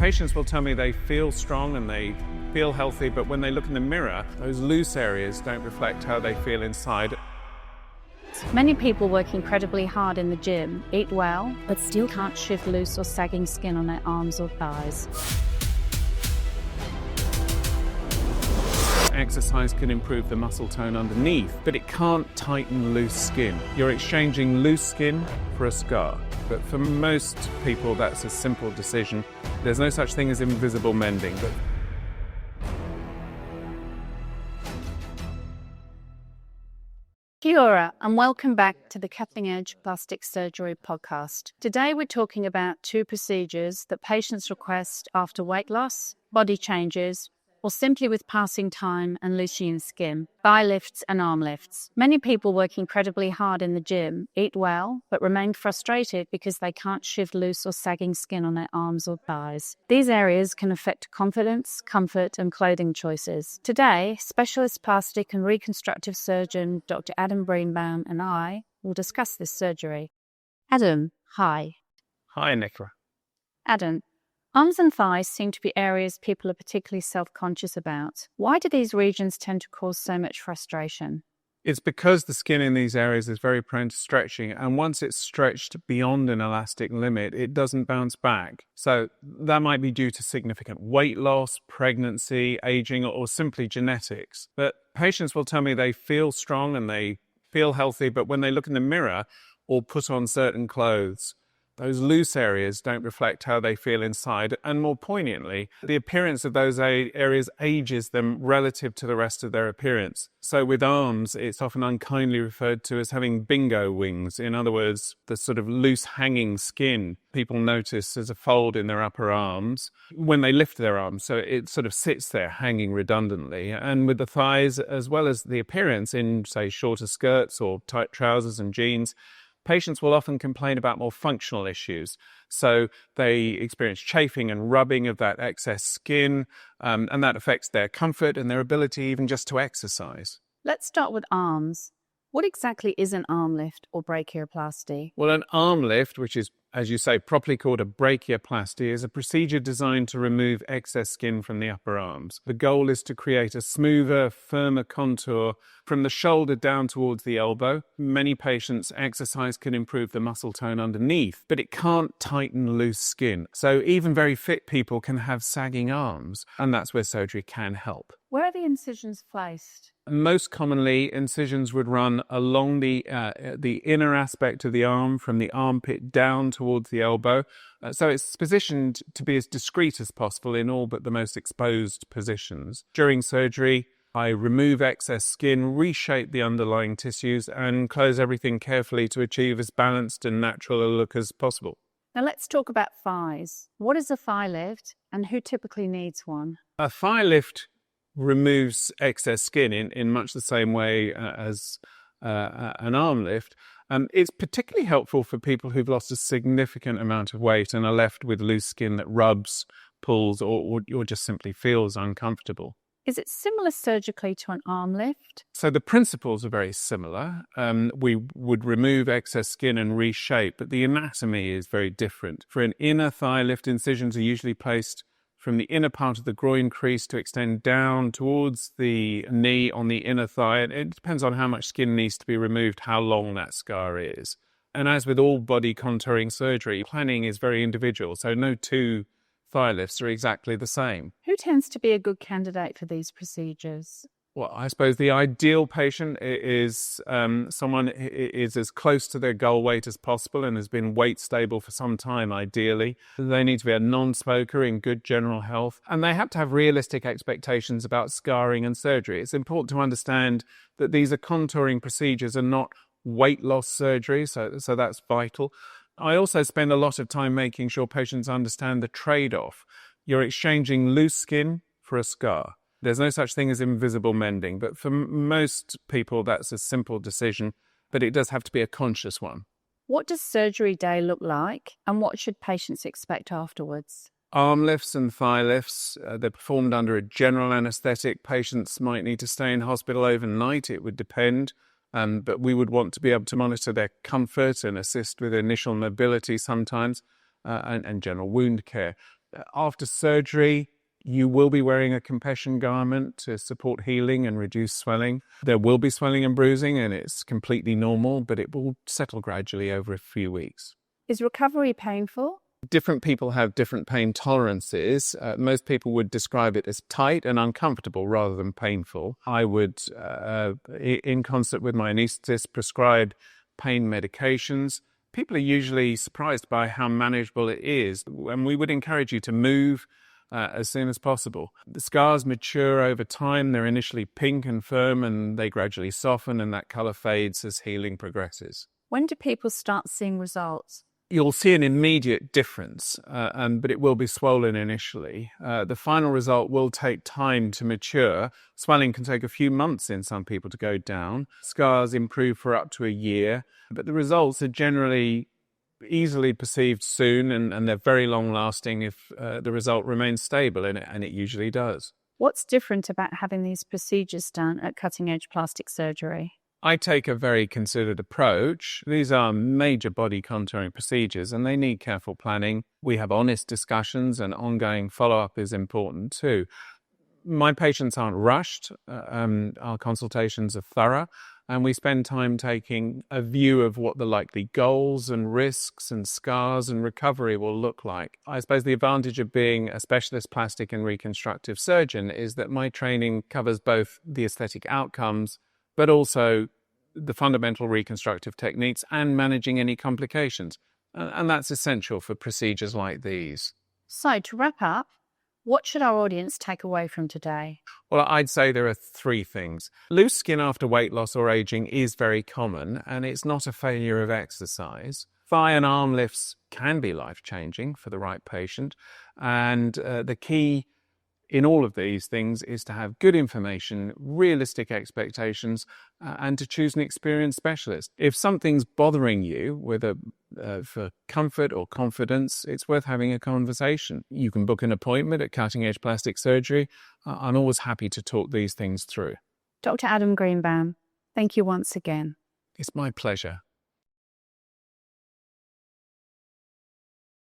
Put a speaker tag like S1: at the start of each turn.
S1: Patients will tell me they feel strong and they feel healthy, but when they look in the mirror, those loose areas don't reflect how they feel inside.
S2: Many people work incredibly hard in the gym, eat well, but still can't shift loose or sagging skin on their arms or thighs.
S1: Exercise can improve the muscle tone underneath, but it can't tighten loose skin. You're exchanging loose skin for a scar. But for most people, that's a simple decision. There's no such thing as invisible mending.
S2: Kia ora, and welcome back to the Cutting Edge Plastic Surgery podcast. Today we're talking about two procedures that patients request after weight loss, body changes, or simply with passing time and loosening skin: thigh lifts and arm lifts. Many people work incredibly hard in the gym, eat well, but remain frustrated because they can't shift loose or sagging skin on their arms or thighs. These areas can affect confidence, comfort, and clothing choices. Today, specialist plastic and reconstructive surgeon Dr. Adam Greenbaum and I will discuss this surgery. Adam, hi.
S1: Hi, Nicola.
S2: Adam, arms and thighs seem to be areas people are particularly self-conscious about. Why do these regions tend to cause so much frustration?
S1: It's because the skin in these areas is very prone to stretching, and once it's stretched beyond an elastic limit, it doesn't bounce back. So that might be due to significant weight loss, pregnancy, aging, or simply genetics. But patients will tell me they feel strong and they feel healthy, but when they look in the mirror or put on certain clothes, those loose areas don't reflect how they feel inside, and more poignantly, the appearance of those areas ages them relative to the rest of their appearance. So with arms, it's often unkindly referred to as having bingo wings. In other words, the sort of loose hanging skin people notice as a fold in their upper arms when they lift their arms. So it sort of sits there hanging redundantly. And with the thighs, as well as the appearance in, say, shorter skirts or tight trousers and jeans, patients will often complain about more functional issues. So they experience chafing and rubbing of that excess skin, and that affects their comfort and their ability even just to exercise.
S2: Let's start with arms. What exactly is an arm lift or brachioplasty?
S1: Well, an arm lift, which is, as you say, properly called a brachioplasty, is a procedure designed to remove excess skin from the upper arms. The goal is to create a smoother, firmer contour from the shoulder down towards the elbow. Many patients, exercise can improve the muscle tone underneath, but it can't tighten loose skin. So even very fit people can have sagging arms, and that's where surgery can help.
S2: Where are the incisions placed?
S1: Most commonly, incisions would run along the inner aspect of the arm, from the armpit down towards the elbow. So it's positioned to be as discreet as possible in all but the most exposed positions. During surgery, I remove excess skin, reshape the underlying tissues, and close everything carefully to achieve as balanced and natural a look as possible.
S2: Now let's talk about thighs. What is a thigh lift, and who typically needs one?
S1: A thigh lift removes excess skin in much the same way as an arm lift. It's particularly helpful for people who've lost a significant amount of weight and are left with loose skin that rubs, pulls, or just simply feels uncomfortable.
S2: Is it similar surgically to an arm lift?
S1: So the principles are very similar. We would remove excess skin and reshape, but the anatomy is very different. For an inner thigh lift, incisions are usually placed from the inner part of the groin crease to extend down towards the knee on the inner thigh. And it depends on how much skin needs to be removed, how long that scar is. And as with all body contouring surgery, planning is very individual, so no two thigh lifts are exactly the same.
S2: Who tends to be a good candidate for these procedures?
S1: Well, I suppose the ideal patient is someone who is as close to their goal weight as possible and has been weight stable for some time, ideally. They need to be a non-smoker in good general health, and they have to have realistic expectations about scarring and surgery. It's important to understand that these are contouring procedures and not weight loss surgery, so that's vital. I also spend a lot of time making sure patients understand the trade-off. You're exchanging loose skin for a scar. There's no such thing as invisible mending, but for most people that's a simple decision, but it does have to be a conscious one.
S2: What does surgery day look like, and what should patients expect afterwards?
S1: Arm lifts and thigh lifts, they're performed under a general anaesthetic. Patients might need to stay in hospital overnight, it would depend, but we would want to be able to monitor their comfort and assist with initial mobility sometimes, and general wound care. After surgery, you will be wearing a compression garment to support healing and reduce swelling. There will be swelling and bruising, and it's completely normal, but it will settle gradually over a few weeks.
S2: Is recovery painful?
S1: Different people have different pain tolerances. Most people would describe it as tight and uncomfortable rather than painful. I would, in concert with my anaesthetist, prescribe pain medications. People are usually surprised by how manageable it is, and we would encourage you to move as soon as possible. The scars mature over time. They're initially pink and firm, and they gradually soften, and that colour fades as healing progresses.
S2: When do people start seeing results?
S1: You'll see an immediate difference, but it will be swollen initially. The final result will take time to mature. Swelling can take a few months in some people to go down. Scars improve for up to a year, but the results are generally easily perceived soon, and they're very long-lasting if the result remains stable, and it usually does.
S2: What's different about having these procedures done at cutting-edge plastic surgery?
S1: I take a very considered approach. These are major body contouring procedures, and they need careful planning. We have honest discussions, and ongoing follow-up is important too. My patients aren't rushed. Our consultations are thorough, and we spend time taking a view of what the likely goals and risks and scars and recovery will look like. I suppose the advantage of being a specialist plastic and reconstructive surgeon is that my training covers both the aesthetic outcomes but also the fundamental reconstructive techniques and managing any complications. And that's essential for procedures like these.
S2: So, to wrap up, what should our audience take away from today?
S1: Well, I'd say there are three things. Loose skin after weight loss or aging is very common, and it's not a failure of exercise. Thigh and arm lifts can be life-changing for the right patient, and the key in all of these things is to have good information, realistic expectations, and to choose an experienced specialist. If something's bothering you, whether for comfort or confidence, it's worth having a conversation. You can book an appointment at Cutting Edge Plastic Surgery. I'm always happy to talk these things through.
S2: Dr. Adam Greenbaum, thank you once again.
S1: It's my pleasure.